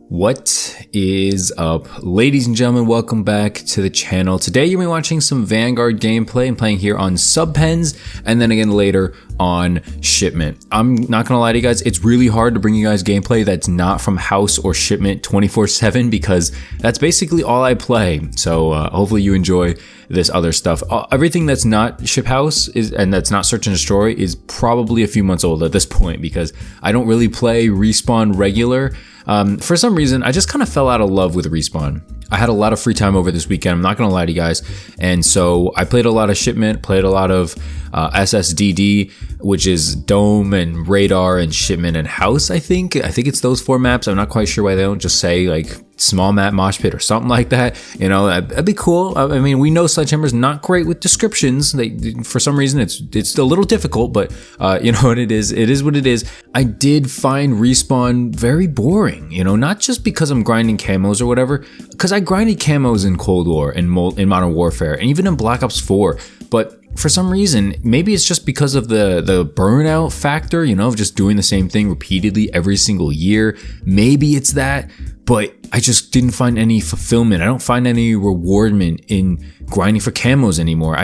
What is up, ladies and gentlemen? Welcome back to the channel. Today you're gonna be watching some Vanguard gameplay and playing here on Subpens, and then again later on Shipment. I'm not gonna lie to you guys, it's really hard to bring you guys gameplay that's not from House or Shipment 24/7 because that's basically all I play. So hopefully you enjoy this other stuff. Everything that's not Ship House and that's not Search and Destroy is probably a few months old at this point because I don't really play Respawn regular. For some reason, I just kind of fell out of love with Respawn. I had a lot of free time over this weekend, I'm not gonna lie to you guys, and so I played a lot of Shipment, played a lot of SSDD, which is Dome and Radar and Shipment and House, I think it's those four maps. I'm not quite sure why they don't just say like small map mosh pit or something like that, you know, that'd be cool. I mean, we know Sledgehammer's not great with descriptions. For some reason, it's a little difficult, but you know what it is what it is. I did find Respawn very boring, you know, not just because I'm grinding camos or whatever, because I grinded camos in Cold War and in Modern Warfare and even in Black Ops 4, but for some reason, maybe it's just because of the burnout factor, you know, of just doing the same thing repeatedly every single year. Maybe it's that, but I just didn't find any fulfillment. I don't find any rewardment in grinding for camos anymore.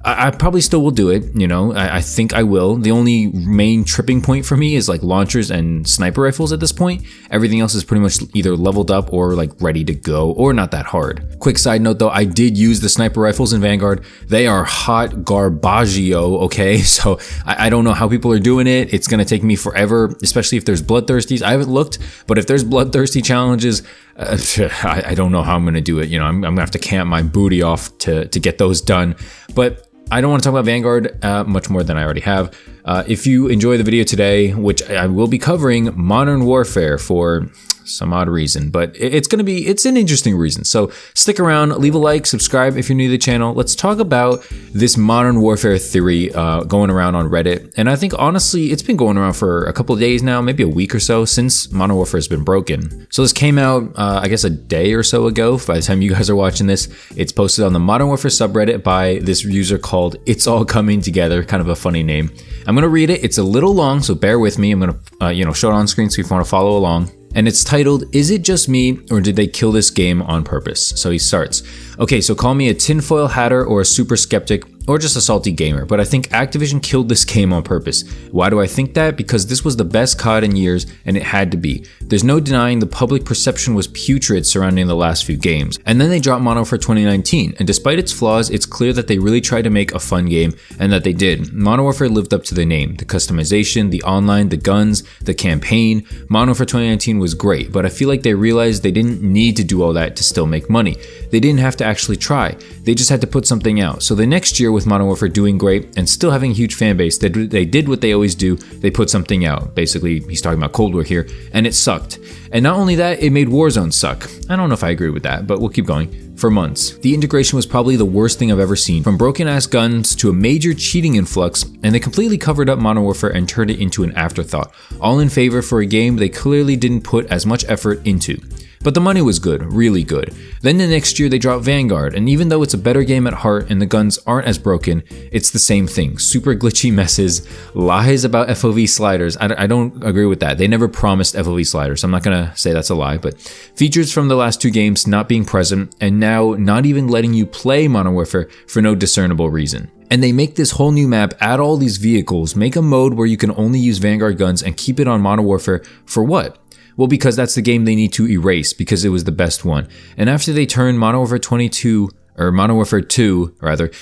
I probably still will do it, you know, I think I will. The only main tripping point for me is like launchers and sniper rifles at this point. Everything else is pretty much either leveled up or like ready to go or not that hard. Quick side note though, I did use the sniper rifles in Vanguard. They are hot garbaggio, okay? So I don't know how people are doing it. It's gonna take me forever, especially if there's bloodthirsties. I haven't looked, but if there's bloodthirsty challenges, I don't know how I'm gonna do it. You know, I'm gonna have to camp my booty off to get those done. But I don't want to talk about Vanguard much more than I already have. If you enjoy the video today, which I will be covering Modern Warfare for some odd reason, but it's an interesting reason. So stick around, leave a like, subscribe if you're new to the channel. Let's talk about this Modern Warfare theory going around on Reddit. And I think honestly, it's been going around for a couple of days now, maybe a week or so since Modern Warfare has been broken. So this came out, I guess a day or so ago. By the time you guys are watching this, it's posted on the Modern Warfare subreddit by this user called It's All Coming Together, kind of a funny name. I'm gonna read it. It's a little long, so bear with me. I'm gonna show it on screen so if you want to follow along. And it's titled, "Is it just me or did they kill this game on purpose?" So he starts, "Okay, so call me a tinfoil hatter or a super skeptic or just a salty gamer, but I think Activision killed this game on purpose. Why do I think that? Because this was the best COD in years and it had to be. There's no denying the public perception was putrid surrounding the last few games. And then they dropped Modern Warfare 2019, and despite its flaws, it's clear that they really tried to make a fun game and that they did. Modern Warfare lived up to the name. The customization, the online, the guns, the campaign. Modern Warfare 2019 was great, but I feel like they realized they didn't need to do all that to still make money. They didn't have to actually try. They just had to put something out. So the next year with Modern Warfare doing great and still having a huge fan base, they did what they always do. They put something out. Basically, he's talking about Cold War here, and it sucked. And not only that, it made Warzone suck. I don't know if I agree with that, but we'll keep going. For months. The integration was probably the worst thing I've ever seen, from broken ass guns to a major cheating influx, and they completely covered up Modern Warfare and turned it into an afterthought. All in favor for a game they clearly didn't put as much effort into. But the money was good, really good. Then the next year they dropped Vanguard, and even though it's a better game at heart and the guns aren't as broken, it's the same thing. Super glitchy messes, lies about FOV sliders. I don't agree with that. They never promised FOV sliders. I'm not gonna say that's a lie, but features from the last two games not being present, and now not even letting you play Modern Warfare for no discernible reason. And they make this whole new map, add all these vehicles, make a mode where you can only use Vanguard guns and keep it on Modern Warfare for what? Well, because that's the game they need to erase because it was the best one. And after they turn Modern Warfare 2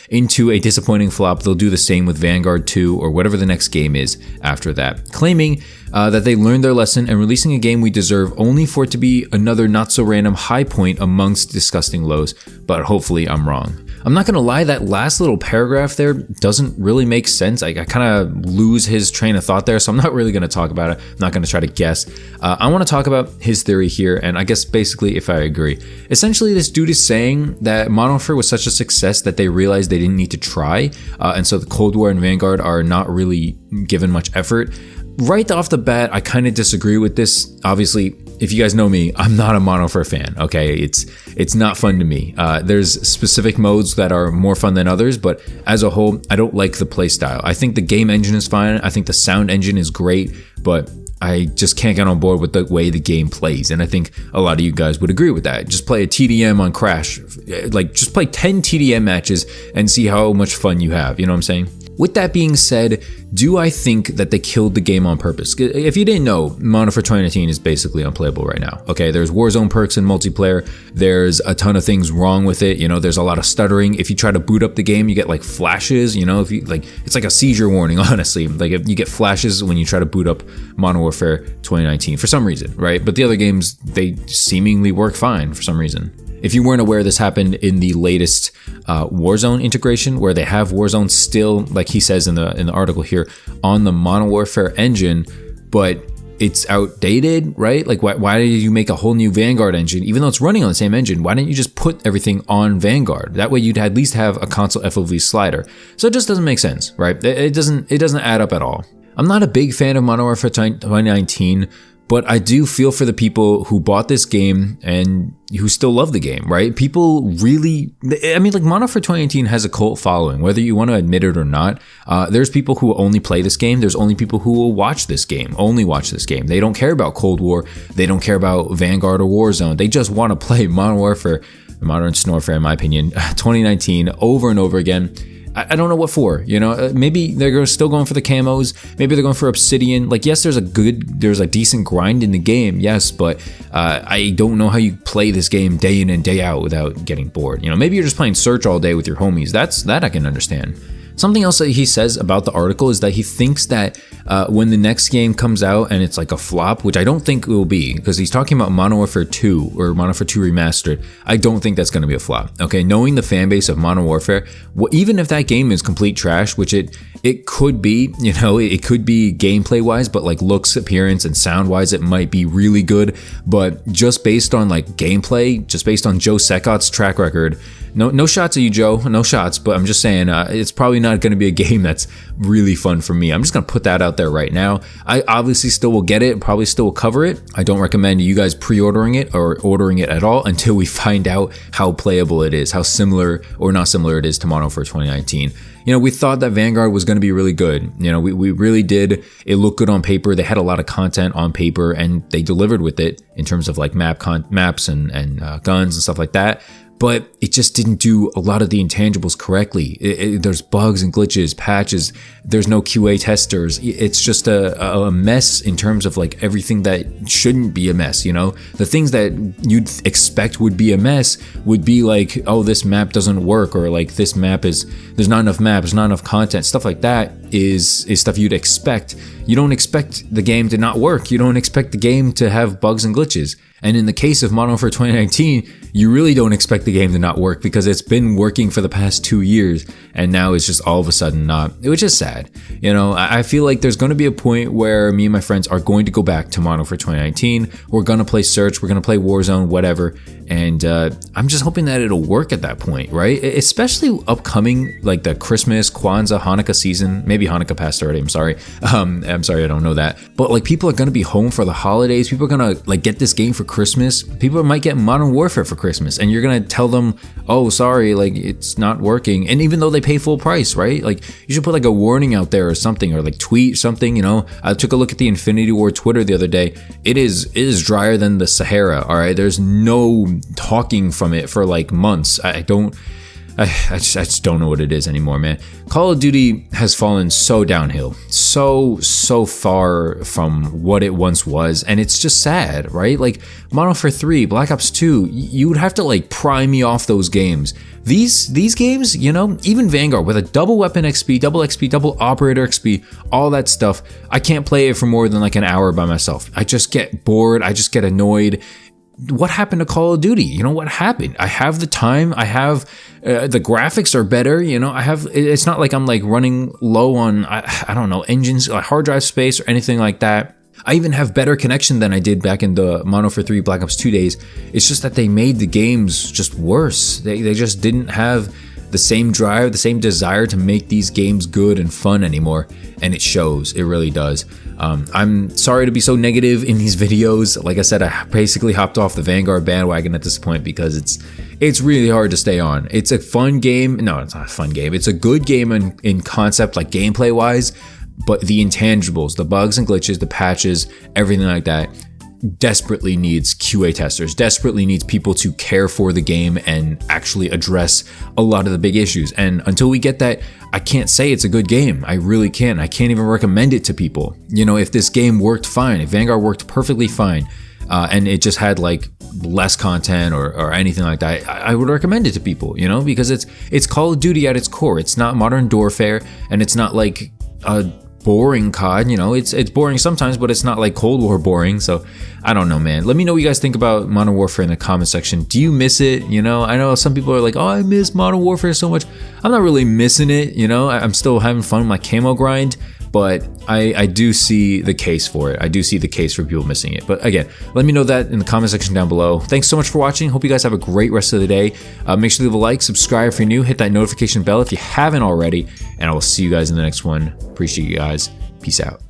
into a disappointing flop, they'll do the same with Vanguard 2 or whatever the next game is after that, claiming that they learned their lesson and releasing a game we deserve only for it to be another not so random high point amongst disgusting lows, but hopefully I'm wrong. I'm not gonna lie, that last little paragraph there doesn't really make sense. I kind of lose his train of thought there, so I'm not really gonna talk about it. I'm not gonna try to guess. I wanna talk about his theory here, and I guess basically if I agree. Essentially, this dude is saying that Modern Warfare was such a success that they realized they didn't need to try, and so the Cold War and Vanguard are not really given much effort. Right off the bat, I kind of disagree with this. Obviously, if you guys know me, I'm not a Modern Warfare fan, okay? It's not fun to me. There's specific modes that are more fun than others, but as a whole, I don't like the play style. I think the game engine is fine. I think the sound engine is great, but I just can't get on board with the way the game plays. And I think a lot of you guys would agree with that. Just play a TDM on Crash. Like, just play 10 TDM matches and see how much fun you have. You know what I'm saying? With that being said, do I think that they killed the game on purpose? If you didn't know, Modern Warfare 2019 is basically unplayable right now. Okay, there's Warzone perks in multiplayer. There's a ton of things wrong with it. You know, there's a lot of stuttering. If you try to boot up the game, you get like flashes. You know, if you like, it's like a seizure warning. Honestly, like if you get flashes when you try to boot up Modern Warfare 2019 for some reason, right? But the other games, they seemingly work fine for some reason. If you weren't aware, this happened in the latest Warzone integration, where they have Warzone still, like he says in the article here, on the Modern Warfare engine, but it's outdated, right? Like, why did you make a whole new Vanguard engine, even though it's running on the same engine? Why didn't you just put everything on Vanguard? That way, you'd at least have a console FOV slider. So it just doesn't make sense, right? It doesn't add up at all. I'm not a big fan of Modern Warfare 2019. But I do feel for the people who bought this game and who still love the game, right? People really, I mean, like Modern Warfare 2018 has a cult following, whether you want to admit it or not. There's people who only play this game. There's only people who will watch this game, only watch this game. They don't care about Cold War. They don't care about Vanguard or Warzone. They just want to play Modern Warfare, Modern Warfare, in my opinion, 2019 over and over again. I don't know what for, you know, maybe they're still going for the camos. Maybe they're going for Obsidian. Like, yes, there's a decent grind in the game. Yes. But, I don't know how you play this game day in and day out without getting bored. You know, maybe you're just playing search all day with your homies. That I can understand. Something else that he says about the article is that he thinks that when the next game comes out and it's like a flop, which I don't think it will be, because he's talking about Modern Warfare 2 or Modern Warfare 2 Remastered, I don't think that's going to be a flop. Okay, knowing the fan base of Modern Warfare, even if that game is complete trash, which it could be, you know, it could be gameplay wise, but like looks, appearance, and sound wise, it might be really good. But just based on like gameplay, just based on Joe Secot's track record, no shots at you, Joe, no shots, but I'm just saying it's probably not going to be a game that's really fun for me. I'm just going to put that out there right now. I obviously still will get it, probably still will cover it. I don't recommend you guys pre-ordering it or ordering it at all until we find out how playable it is, how similar or not similar it is to Modern Warfare 2019. You know, we thought that Vanguard was going to be really good. You know, we really did. It looked good on paper. They had a lot of content on paper and they delivered with it in terms of like maps and guns and stuff like that. But it just didn't do a lot of the intangibles correctly. There's bugs and glitches, patches. There's no QA testers. It's just a mess in terms of like everything that shouldn't be a mess, you know? The things that you'd expect would be a mess would be like, oh, this map doesn't work, or like this map there's not enough maps, not enough content. Stuff like that is stuff you'd expect. You don't expect the game to not work. You don't expect the game to have bugs and glitches. And in the case of Modern Warfare 2019, you really don't expect the game to not work because it's been working for the past 2 years and now it's just all of a sudden not, which is sad. You know, I feel like there's going to be a point where me and my friends are going to go back to Modern Warfare 2019. We're going to play Search, we're going to play Warzone, whatever. And I'm just hoping that it'll work at that point, right? Especially upcoming, like the Christmas, Kwanzaa, Hanukkah season. Maybe Hanukkah passed already, I'm sorry. I'm sorry, I don't know that. But like people are going to be home for the holidays. People are going to like get this game for Christmas. People might get Modern Warfare for Christmas and you're going to tell them, oh, sorry, like it's not working. And even though they pay full price, right? Like you should put like a warning out there or something, or like tweet something, you know. I took a look at the Infinity War Twitter the other day. It is drier than the Sahara, all right? There's no talking from it for like months. I just don't know what it is anymore, man. Call of Duty has fallen so downhill, so far from what it once was, and it's just sad, right? Like Modern Warfare 3, Black Ops 2, you would have to like pry me off those games. These games, you know, even Vanguard with a double weapon XP, double operator XP, all that stuff, I can't play it for more than like an hour by myself. I just get bored, I just get annoyed. What happened to Call of Duty? You know, what happened? I have the time. I have the graphics are better. You know, it's not like I'm like running low on, I don't know, engines, hard drive space or anything like that. I even have better connection than I did back in the Modern Warfare 3 Black Ops 2 days. It's just that they made the games just worse. They just didn't have the same drive, the same desire to make these games good and fun anymore, and it shows. It really does. I'm sorry to be so negative in these videos. Like I said, I basically hopped off the Vanguard bandwagon at this point because it's really hard to stay on. It's a fun game. No, it's not a fun game. It's a good game in concept, like gameplay wise, but the intangibles, the bugs and glitches, the patches, everything like that, desperately needs QA testers, desperately needs people to care for the game and actually address a lot of the big issues. And until we get that, I can't say it's a good game. I really can't. I can't even recommend it to people. You know, if this game worked fine, if Vanguard worked perfectly fine, and it just had like less content or anything like that, I would recommend it to people, you know, because it's Call of Duty at its core. It's not Modern Warfare, and it's not like a boring COD, you know. It's boring sometimes, but it's not like Cold War boring. So I don't know, man. Let me know what you guys think about Modern Warfare in the comment section. Do you miss it? You know, I know some people are like, oh, I miss Modern Warfare so much. I'm not really missing it, you know. I'm still having fun with my camo grind, but I do see the case for it. I do see the case for people missing it. But again, let me know that in the comment section down below. Thanks so much for watching. Hope you guys have a great rest of the day. Make sure to leave a like, subscribe if you're new, hit that notification bell if you haven't already, and I will see you guys in the next one. Appreciate you guys. Peace out.